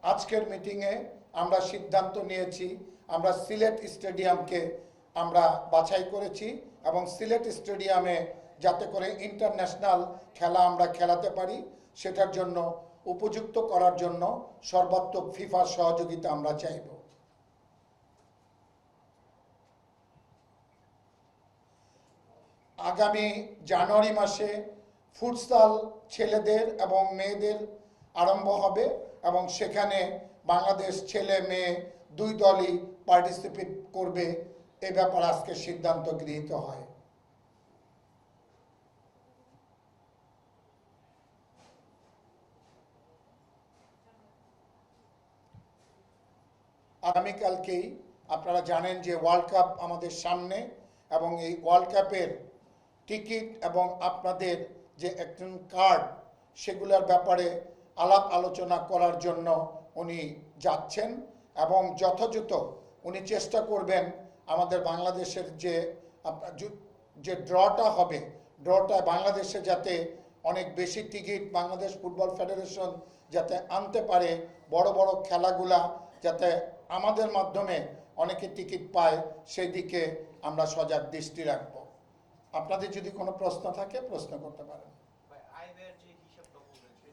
আজকের মিটিংয়ে আমরা সিদ্ধান্ত নিয়েছি, আমরা সিলেট স্টেডিয়ামকে আমরা বাছাই করেছি এবং সিলেট স্টেডিয়ামে যাতে করে ইন্টারন্যাশনাল খেলা আমরা খেলাতে পারি সেটার জন্য উপযুক্ত করার জন্য সর্বাত্মক ফিফার সহযোগিতা আমরা চাইব। আগামী জানুয়ারি মাসে ফুটসাল ছেলেদের এবং মেয়েদের আরম্ভ হবে এবং সেখানে বাংলাদেশ ছেলে মেয়ে দুই দলই পার্টিসিপেট করবে, এ ব্যাপারে আজকে সিদ্ধান্ত গৃহীত হয়। আগামীকালকেই আপনারা জানেন যে ওয়ার্ল্ড কাপ আমাদের সামনে এবং এই ওয়ার্ল্ড কাপের টিকিট এবং আপনাদের যে একজন কার্ড সেগুলোর ব্যাপারে আলাপ আলোচনা করার জন্য উনি যাচ্ছেন এবং যথাযথ উনি চেষ্টা করবেন আমাদের বাংলাদেশের যে ড্রটা হবে, ড্রটা বাংলাদেশে যাতে অনেক বেশি টিকিট বাংলাদেশ ফুটবল ফেডারেশন যাতে আনতে পারে, বড় বড় খেলাগুলা যাতে আমাদের মাধ্যমে অনেকে টিকিট পায়, সেই দিকে আমরা সজাগ দৃষ্টি রাখব। আপনাদের যদি কোনো প্রশ্ন থাকে প্রশ্ন করতে পারেন।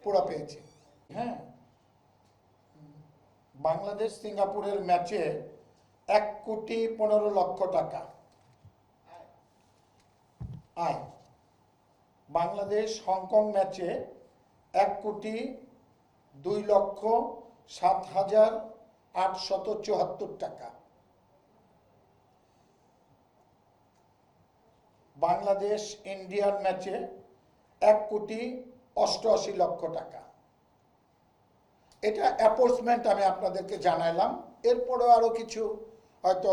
পুরো পেয়েছি। হ্যাঁ, বাংলাদেশ সিঙ্গাপুরের ম্যাচে 1,15,00,000 টাকা আয়। বাংলাদেশ হংকং ম্যাচে 1,02,07,874 টাকা। বাংলাদেশ ইন্ডিয়ার ম্যাচে 1,88,00,000 টাকা। এটা অ্যাপোর্সমেন্ট আমি আপনাদেরকে জানাইলাম। এরপরেও আরও কিছু হয়তো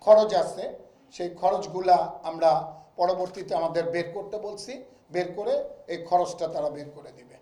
খরচ আছে, সেই খরচগুলা আমরা পরবর্তীতে আমাদের বের করতে বলছি, বের করে এই খরচটা তারা বের করে দিবে।